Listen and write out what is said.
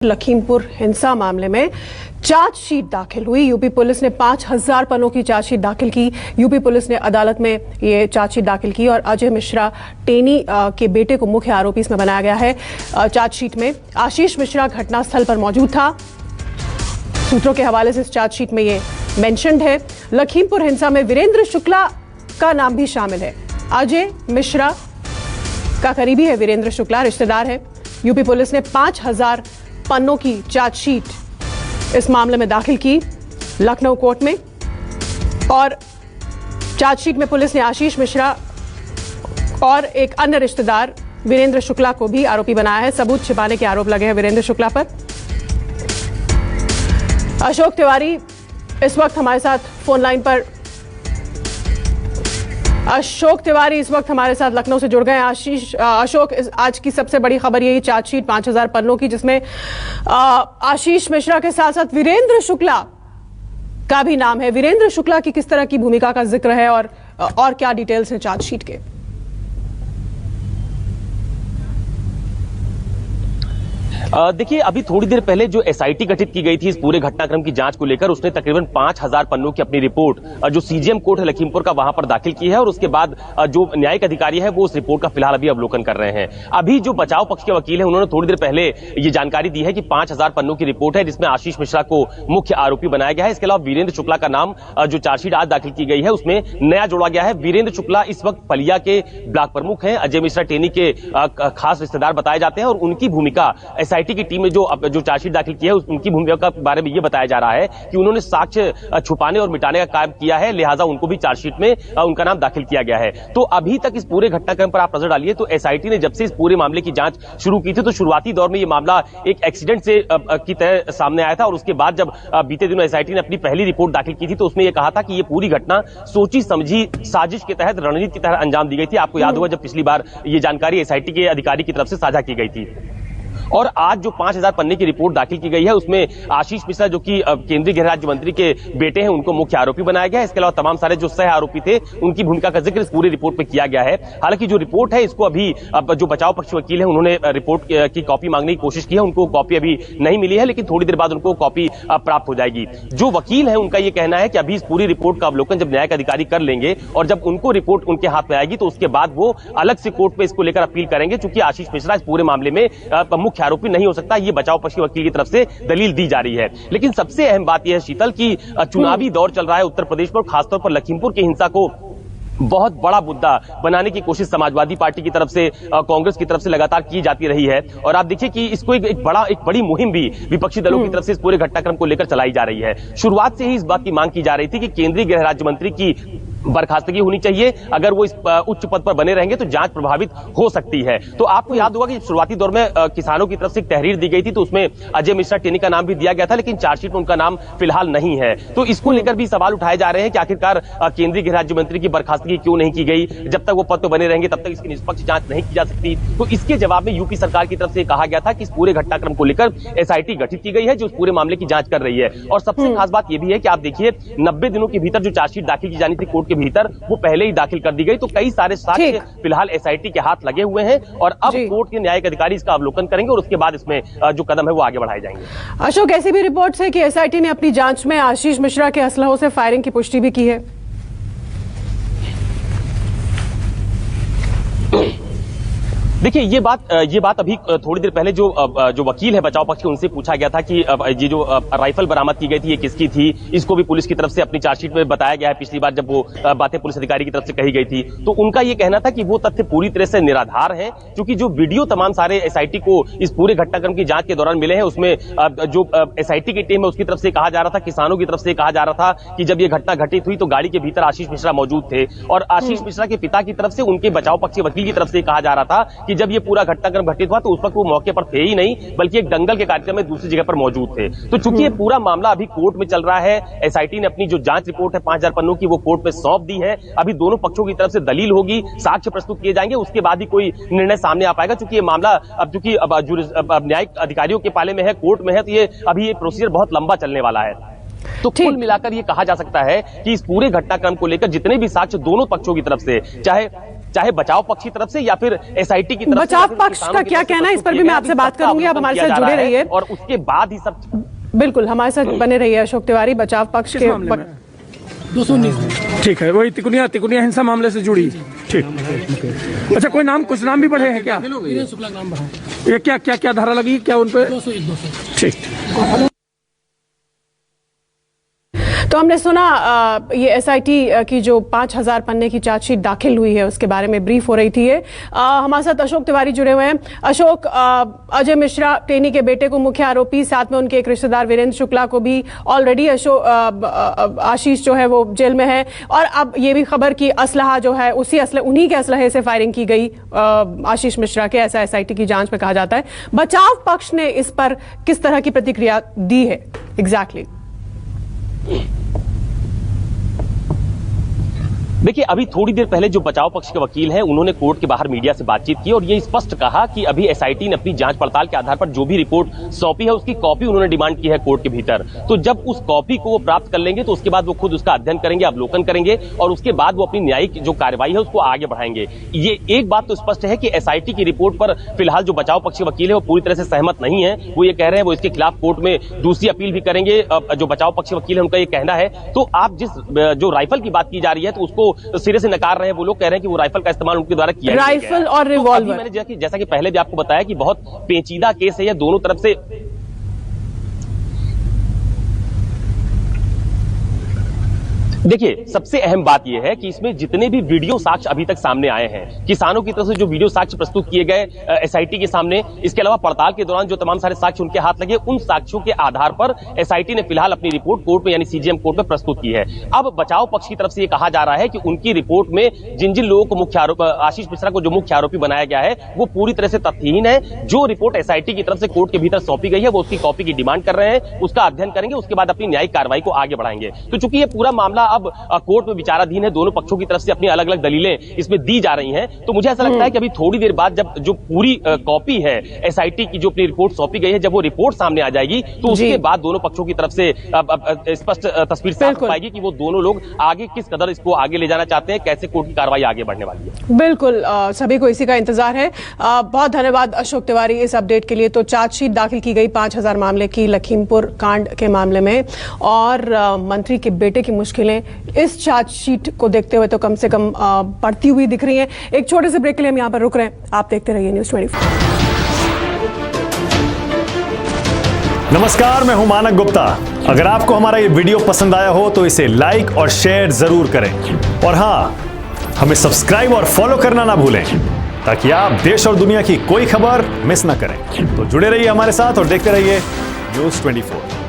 लखीमपुर हिंसा मामले में चार्जशीट दाखिल हुई। यूपी पुलिस ने 5000 पन्नों की चार्जशीट दाखिल की। यूपी पुलिस ने अदालत में ये चार्जशीट दाखिल की और अजय मिश्रा टेनी के बेटे को मुख्य आरोपी इसमें बनाया गया है। चार्जशीट में आशीष मिश्रा घटनास्थल पर मौजूद था। सूत्रों के हवाले से इस चार्जशीट में ये मेंशन्ड है। लखीमपुर हिंसा में वीरेंद्र शुक्ला का नाम भी शामिल है। अजय मिश्रा का करीबी है वीरेंद्र शुक्ला, रिश्तेदार है। यूपी पुलिस ने 5000 पन्नों की चार्जशीट इस मामले में दाखिल की लखनऊ कोर्ट में। और चार्जशीट में पुलिस ने आशीष मिश्रा और एक अन्य रिश्तेदार वीरेंद्र शुक्ला को भी आरोपी बनाया है। सबूत छिपाने के आरोप लगे हैं वीरेंद्र शुक्ला पर। अशोक तिवारी इस वक्त हमारे साथ फोन लाइन पर। अशोक तिवारी इस वक्त हमारे साथ लखनऊ से जुड़ गए हैं। अशोक, आज की सबसे बड़ी खबर यही चार्जशीट 5000 पन्नों की, जिसमें आशीष मिश्रा के साथ साथ वीरेंद्र शुक्ला का भी नाम है। वीरेंद्र शुक्ला की किस तरह की भूमिका का जिक्र है और क्या डिटेल्स हैं चार्जशीट के? देखिए, अभी थोड़ी देर पहले जो एसआईटी गठित की गई थी इस पूरे घटनाक्रम की जांच को लेकर, उसने तकरीबन 5000 पन्नों की अपनी रिपोर्ट जो सीजीएम कोर्ट है लखीमपुर का वहां पर दाखिल की है। और उसके बाद जो न्यायिक अधिकारी है वो उस रिपोर्ट का फिलहाल अभी अवलोकन कर रहे हैं। अभी जो बचाव पक्ष के वकील है उन्होंने थोड़ी देर पहले ये जानकारी दी है कि 5000 पन्नों की रिपोर्ट है जिसमें आशीष मिश्रा को मुख्य आरोपी बनाया गया है। इसके अलावा वीरेंद्र शुक्ला का नाम जो चार्जशीट आज दाखिल की गई है उसमें नया जोड़ा गया है। वीरेंद्र शुक्ला इस वक्त पलिया के ब्लॉक प्रमुख हैं। अजय मिश्रा टेनी के खास रिश्तेदार बताए जाते हैं और उनकी भूमिका एसआईटी की टीम में जो चार्जशीट दाखिल किया है उनकी भूमिका के बारे में यह बताया जा रहा है कि उन्होंने साक्ष्य छुपाने और मिटाने का काम किया है, लिहाजा उनको भी चार्जशीट में उनका नाम दाखिल किया गया है। तो अभी तक इस पूरे घटनाक्रम पर आप नजर डालिए तो एसआईटी ने जब से इस पूरे मामले की जांच शुरू की थी तो शुरुआती दौर में यह मामला एक एक्सीडेंट से की तरह सामने आया था। और उसके बाद जब बीते दिनों एसआईटी ने अपनी पहली रिपोर्ट दाखिल की थी तो उसमें यह कहा था कि यह पूरी घटना सोची समझी साजिश के तहत, रणनीति की तरह अंजाम दी गई थी। आपको याद होगा जब पिछली बार यह जानकारी एसआईटी के अधिकारी की तरफ से साझा की गई थी। और आज जो 5000 पन्ने की रिपोर्ट दाखिल की गई है उसमें आशीष मिश्रा जो कि केंद्रीय गृह राज्य मंत्री के बेटे हैं उनको मुख्य आरोपी बनाया गया है। इसके अलावा तमाम सारे जो सह आरोपी थे उनकी भूमिका का जिक्र इस पूरी रिपोर्ट में किया गया है। हालांकि जो रिपोर्ट है इसको अभी जो बचाव पक्ष वकील है उन्होंने रिपोर्ट की कॉपी मांगने की कोशिश की है, उनको कॉपी अभी नहीं मिली है, लेकिन थोड़ी देर बाद उनको कॉपी प्राप्त हो जाएगी। जो वकील है उनका यह कहना है कि अभी इस पूरी रिपोर्ट का अवलोकन जब न्यायिक अधिकारी कर लेंगे और जब उनको रिपोर्ट उनके हाथ में आएगी तो उसके बाद वो अलग से कोर्ट में इसको लेकर अपील करेंगे। चूंकि आशीष मिश्रा इस पूरे मामले में मुख्य आरोपी नहीं हो सकता, ये बचाव पक्ष के वकील की तरफ से दलील दी जा रही है। लेकिन सबसे अहम बात यह है शीतल की चुनावी दौर चल रहा है उत्तर प्रदेश पर, खासतौर पर लखीमपुर की हिंसा को बहुत बड़ा मुद्दा बनाने की कोशिश समाजवादी पार्टी की तरफ से, कांग्रेस की तरफ से लगातार की जाती रही है। और आप देखिए कि इसको एक बड़ी मुहिम भी विपक्षी दलों की तरफ से इस पूरे घटनाक्रम को लेकर चलाई जा रही है। शुरुआत से ही इस बात की मांग की जा रही थी कि केंद्रीय गृह राज्य मंत्री की बर्खास्तगी होनी चाहिए। अगर वो इस उच्च पद पर बने रहेंगे तो जांच प्रभावित हो सकती है। तो आपको याद होगा कि शुरुआती दौर में किसानों की तरफ से एक तहरीर दी गई थी तो उसमें अजय मिश्रा टेनी का नाम भी दिया गया था, लेकिन चार्जशीट में उनका नाम फिलहाल नहीं है। तो इसको लेकर भी सवाल उठाए जा रहे हैं कि आखिरकार केंद्रीय गृह राज्य मंत्री की बर्खास्तगी क्यों नहीं की गई? जब तक वो पद पर बने रहेंगे तब तक इसकी निष्पक्ष जांच नहीं की जा सकती। तो इसके जवाब में यूपी सरकार की तरफ से कहा गया था कि इस पूरे घटनाक्रम को लेकर एसआईटी गठित की गई है जो इस पूरे मामले की जांच कर रही है। और सबसे खास बात यह भी है कि आप देखिए 90 दिनों के भीतर जो चार्जशीट दाखिल की जानी थी कोर्ट के भीतर वो पहले ही दाखिल कर दी गई। तो कई सारे साक्ष्य फिलहाल एसआईटी के हाथ लगे हुए हैं और अब कोर्ट के न्यायिक अधिकारी इसका अवलोकन करेंगे और उसके बाद इसमें जो कदम है वो आगे बढ़ाए जाएंगे। अशोक, ऐसी भी रिपोर्ट्स है कि एसआईटी ने अपनी जांच में आशीष मिश्रा के असलहों से फायरिंग की पुष्टि भी की है। देखिए ये बात अभी थोड़ी देर पहले जो वकील है बचाव पक्ष के उनसे पूछा गया था कि ये जो राइफल बरामद की गई थी ये किसकी थी, इसको भी पुलिस की तरफ से अपनी चार्जशीट में बताया गया है। पिछली बार जब वो बातें पुलिस अधिकारी की तरफ से कही गई थी तो उनका ये कहना था कि वो तथ्य पूरी तरह से निराधार है, क्योंकि जो वीडियो तमाम सारे एसआईटी को इस पूरे घटनाक्रम की जांच के दौरान मिले हैं उसमें जो एसआईटी की टीम है उसकी तरफ से कहा जा रहा था, किसानों की तरफ से कहा जा रहा था कि जब ये घटना घटित हुई तो गाड़ी के भीतर आशीष मिश्रा मौजूद थे। और आशीष मिश्रा के पिता की तरफ से उनके बचाव पक्ष के वकील की तरफ से कहा जा रहा था कि जब ये पूरा घटनाक्रम घटित हुआ तो उस वक्त वो मौके पर थे ही नहीं, बल्कि एक दंगल के कार्यक्रम में दूसरी जगह पर मौजूद थे। तो चूंकि ये पूरा मामला अभी कोर्ट में चल रहा है, एसआईटी ने अपनी जो जांच रिपोर्ट है 5000 पन्नों की वो कोर्ट में सौंप दी है। अभी दोनों पक्षों की तरफ से दलील होगी, साक्ष्य प्रस्तुत किए जाएंगे, उसके बाद ही कोई निर्णय सामने आ पाएगा। चूंकि ये मामला अब चूंकि न्यायिक अधिकारियों के पाले में है, कोर्ट में है, तो ये अभी ये प्रोसीजर बहुत लंबा चलने वाला है। तो कुल मिलाकर ये कहा जा सकता है कि इस पूरे घटनाक्रम को लेकर जितने भी साक्ष्य दोनों पक्षों की तरफ से, चाहे चाहे बचाव पक्ष की तरफ से या फिर एसआईटी की तरफ से। बचाव पक्ष का क्या कहना है इस पर भी मैं आपसे बात करूंगी, आप हमारे साथ जुड़े रहिए और उसके बाद ही सब। बिल्कुल हमारे साथ बने रहिए अशोक तिवारी, बचाव पक्ष के 219 ठीक है, वही तिकुनिया हिंसा मामले से जुड़ी। ठीक, अच्छा कोई नाम, कुछ नाम भी बढ़े हैं क्या? ये क्या क्या क्या धारा लगी क्या उन पे? 201 ठीक। तो हमने सुना ये एसआईटी की जो 5000 पन्ने की चार्जशीट दाखिल हुई है उसके बारे में ब्रीफ हो रही थी। हमारे साथ अशोक तिवारी जुड़े हुए हैं। अशोक, अजय मिश्रा टेनी के बेटे को मुख्य आरोपी, साथ में उनके एक रिश्तेदार वीरेंद्र शुक्ला को भी ऑलरेडी आशीष जो है वो जेल में है, और अब ये भी खबर कि असलहा जो है उन्हीं के असलहे से फायरिंग की गई आशीष मिश्रा के, ऐसा एसआईटी की जांच में कहा जाता है। बचाव पक्ष ने इस पर किस तरह की प्रतिक्रिया दी है एग्जैक्टली? देखिए, अभी थोड़ी देर पहले जो बचाव पक्ष के वकील हैं उन्होंने कोर्ट के बाहर मीडिया से बातचीत की और ये स्पष्ट कहा कि अभी एसआईटी ने अपनी जांच पड़ताल के आधार पर जो भी रिपोर्ट सौंपी है उसकी कॉपी उन्होंने डिमांड की है कोर्ट के भीतर। तो जब उस कॉपी को वो प्राप्त कर लेंगे तो उसके बाद वो खुद उसका अध्ययन करेंगे, अवलोकन करेंगे और उसके बाद वो अपनी न्यायिक जो कार्रवाई है उसको आगे बढ़ाएंगे। ये एक बात तो स्पष्ट है कि एसआईटी की रिपोर्ट पर फिलहाल जो बचाव पक्ष के वकील है वो पूरी तरह से सहमत नहीं है। वो ये कह रहे हैं वो इसके खिलाफ कोर्ट में दूसरी अपील भी करेंगे। जो बचाव पक्ष के वकील है उनका ये कहना है। तो आप जो राइफल की बात की जा रही है तो उसको सिरे से नकार रहे हैं। वो लोग कह रहे हैं कि वो राइफल का इस्तेमाल उनके द्वारा किया राइफल और रिवॉल्वर। मैंने जैसा कि पहले भी आपको बताया कि बहुत पेचीदा केस है, ये दोनों तरफ से। देखिए, सबसे अहम बात यह है कि इसमें जितने भी वीडियो साक्ष्य अभी तक सामने आए हैं, किसानों की तरफ से जो वीडियो साक्ष्य प्रस्तुत किए गए एसआईटी के सामने, इसके अलावा पड़ताल के दौरान जो तमाम सारे साक्ष्य उनके हाथ लगे, उन साक्ष्यों के आधार पर एसआईटी ने फिलहाल अपनी रिपोर्ट कोर्ट में यानी सीजीएम कोर्ट में प्रस्तुत की है। अब बचाव पक्ष की तरफ से यह कहा जा रहा है कि उनकी रिपोर्ट में जिन जिन लोगों को मुख्य आरोप, आशीष मिश्रा को जो मुख्य आरोपी बनाया गया है वो पूरी तरह से तथ्यहीन है। जो रिपोर्ट एसआईटी की तरफ से कोर्ट के भीतर सौंपी गई है वो उसकी कॉपी की डिमांड कर रहे हैं, उसका अध्ययन करेंगे, उसके बाद अपनी न्यायिक कार्रवाई को आगे बढ़ाएंगे। तो चूंकि ये पूरा मामला अब कोर्ट में विचाराधीन है, दोनों पक्षों की तरफ से अपनी अलग अलग दलीलें इसमें दी जा रही हैं, तो मुझे ऐसा लगता है कि अभी थोड़ी देर बाद जब जो पूरी कॉपी है एसआईटी की जो अपनी रिपोर्ट सौंपी गई है, जब वो रिपोर्ट सामने आ जाएगी तो उसके बाद दोनों पक्षों की तरफ से स्पष्ट तस्वीर साफ हो पाएगी कि वो दोनों लोग आगे किस कदर इसको आगे ले जाना चाहते हैं, कैसे कोर्ट की कार्रवाई आगे बढ़ने वाली है। बिल्कुल, सभी को इसी का इंतजार है। बहुत धन्यवाद अशोक तिवारी इस अपडेट के लिए। तो चार्जशीट दाखिल की गई 5000 मामले की लखीमपुर कांड के मामले में, और मंत्री के बेटे की मुश्किलें इस चार्जशीट को देखते हुए तो कम से कम बढ़ती हुई दिख रही हैं। एक छोटे से ब्रेक के लिए हम यहां पर रुक रहे हैं। आप देखते रहिए न्यूज़ 24। नमस्कार, मैं हूं मानक गुप्ता। अगर आपको हमारा ये वीडियो पसंद आया हो तो इसे लाइक और शेयर जरूर करें, और हां, हमें सब्सक्राइब और फॉलो करना ना भूलें ताकि आप देश और दुनिया की कोई खबर मिस ना करें। तो जुड़े रहिए हमारे साथ और देखते रहिए न्यूज़ 24।